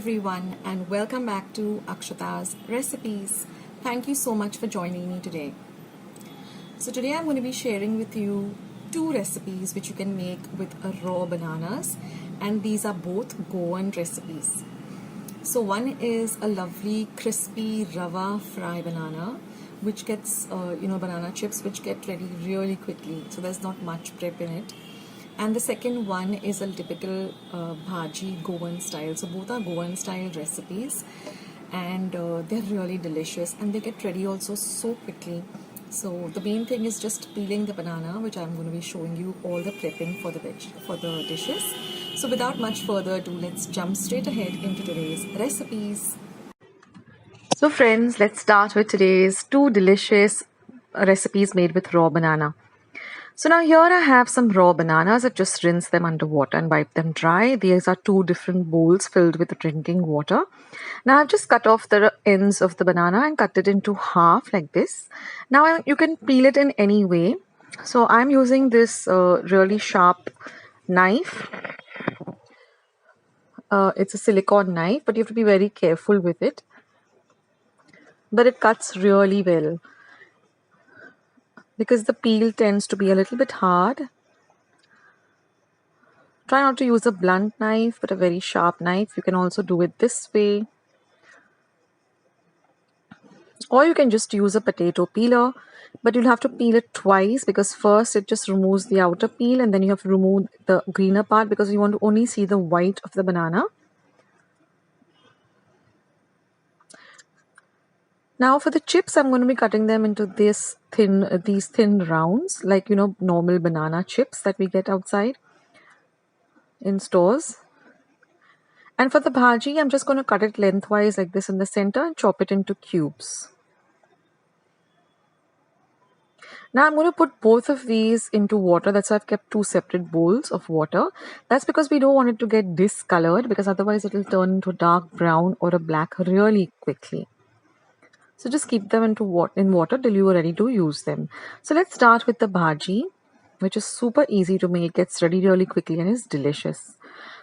everyone, and welcome back to Akshata's Recipes. Thank you so much for joining me today. So today I'm going to be sharing with you two recipes which you can make with raw bananas, and these are both Goan recipes. So one is a lovely crispy rava fry banana which gets banana chips which get ready really quickly, so there's not much prep in it. And the second one is a typical BHAJI Goan style. So both are Goan style recipes, and they're really delicious, and they get ready also so quickly. So the main thing is just peeling the banana, which I'm going to be showing you all the prepping for the dishes. So without much further ado, let's jump straight ahead into today's recipes. So friends, let's start with today's two delicious recipes made with raw banana. So now here I have some raw bananas. I've just rinsed them under water and wiped them dry. These are two different bowls filled with drinking water. Now I've just cut off the ends of the banana and cut it into half like this. Now you can peel it in any way. So I'm using this really sharp knife. It's a silicone knife, but you have to be very careful with it. But it cuts really well, because the peel tends to be a little bit hard. Try not to use a blunt knife, but a very sharp knife. You can also do it this way. Or you can just use a potato peeler, but you'll have to peel it twice, because first it just removes the outer peel and then you have to remove the greener part, because you want to only see the white of the banana. Now for the chips, I'm going to be cutting them into these thin rounds, like normal banana chips that we get outside in stores. And for the bhaji, I'm just going to cut it lengthwise like this in the center and chop it into cubes. Now I'm going to put both of these into water. That's why I've kept two separate bowls of water. That's because we don't want it to get discolored, because otherwise it will turn into dark brown or a black really quickly. So just keep them in water till you are ready to use them. So let's start with the bhaji, which is super easy to make. Gets ready really quickly and is delicious.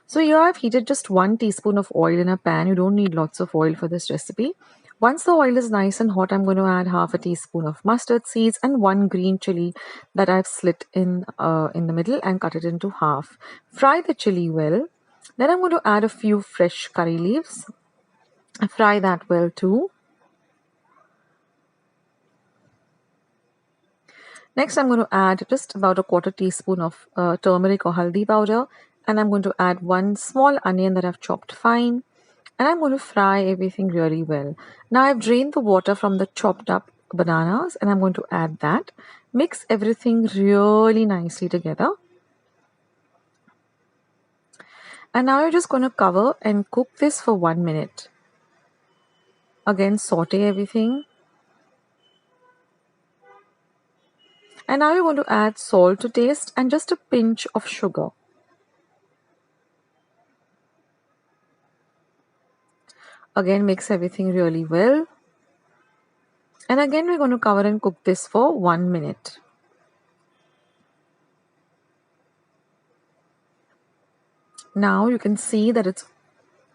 So here I've heated just 1 teaspoon of oil in a pan. You don't need lots of oil for this recipe. Once the oil is nice and hot, I'm going to add half a teaspoon of mustard seeds and 1 green chilli that I've slit in the middle and cut it into half. Fry the chilli well. Then I'm going to add a few fresh curry leaves. Fry that well too. Next, I'm going to add just about a 1/4 teaspoon of turmeric or haldi powder, and I'm going to add 1 small onion that I've chopped fine, and I'm going to fry everything really well. Now I've drained the water from the chopped up bananas, and I'm going to add that. Mix everything really nicely together. And now you're just going to cover and cook this for 1 minute. Again, saute everything. And now you're going to add salt to taste and just a pinch of sugar. Again, mix everything really well. And again, we're going to cover and cook this for 1 minute. Now you can see that it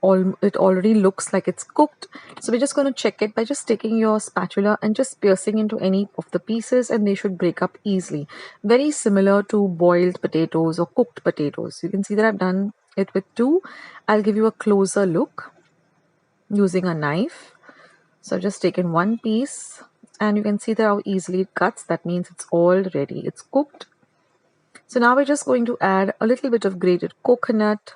already looks like it's cooked. So we're just going to check it by just taking your spatula and just piercing into any of the pieces, and they should break up easily. Very similar to boiled potatoes or cooked potatoes. You can see that I've done it with 2. I'll give you a closer look using a knife. So I've just taken 1 piece, and you can see that how easily it cuts. That means it's all ready. It's cooked. So now we're just going to add a little bit of grated coconut.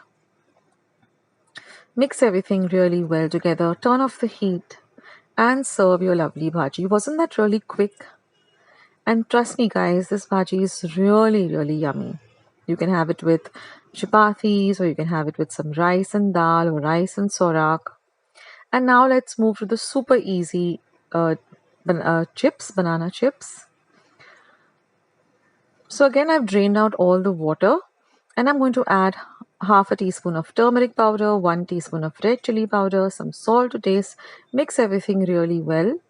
Mix everything really well together. Turn off the heat and serve your lovely bhaji. Wasn't that really quick? And trust me guys, this bhaji is really, really yummy. You can have it with chapatis, or you can have it with some rice and dal or rice and sorak. And now let's move to the super easy banana chips. So again, I've drained out all the water, and I'm going to add half a teaspoon of turmeric powder, 1 teaspoon of red chili powder, some salt to taste. Mix everything really well.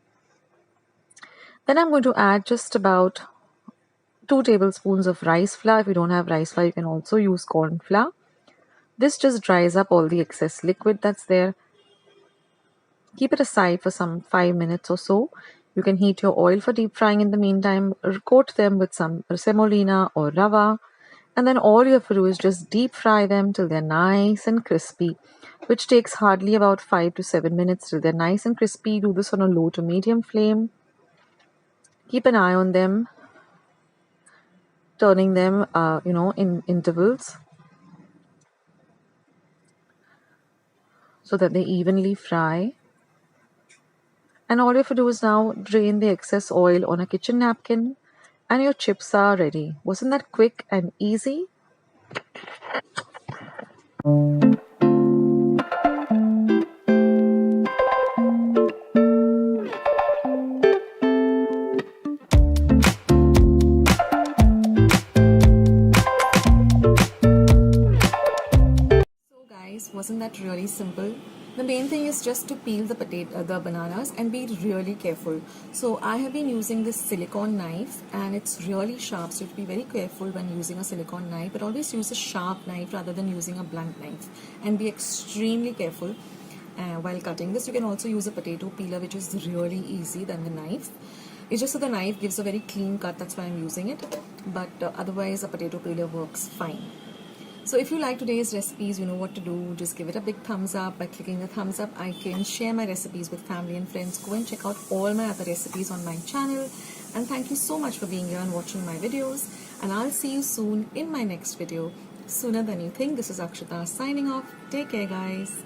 Then I'm going to add just about 2 tablespoons of rice flour. If you don't have rice flour, you can also use corn flour. This just dries up all the excess liquid that's there. Keep it aside for some 5 minutes or so. You can heat your oil for deep frying in the meantime, coat them with some semolina or rava, and then all you have to do is just deep fry them till they're nice and crispy, which takes hardly about 5 to 7 minutes till they're nice and crispy. Do this on a low to medium flame. Keep an eye on them, turning them, in intervals so that they evenly fry. And all you have to do is now drain the excess oil on a kitchen napkin, and your chips are ready. Wasn't that quick and easy? So guys, wasn't that really simple? The main thing is just to peel the bananas and be really careful. So I have been using this silicone knife and it's really sharp, so you have to be very careful when using a silicone knife, but always use a sharp knife rather than using a blunt knife, and be extremely careful while cutting this. You can also use a potato peeler, which is really easy than the knife. It's just that the knife gives a very clean cut, that's why I'm using it, but otherwise a potato peeler works fine. So if you like today's recipes, you know what to do. Just give it a big thumbs up. By clicking the thumbs up icon, share my recipes with family and friends. Go and check out all my other recipes on my channel. And thank you so much for being here and watching my videos. And I'll see you soon in my next video. Sooner than you think. This is Akshata signing off. Take care, guys.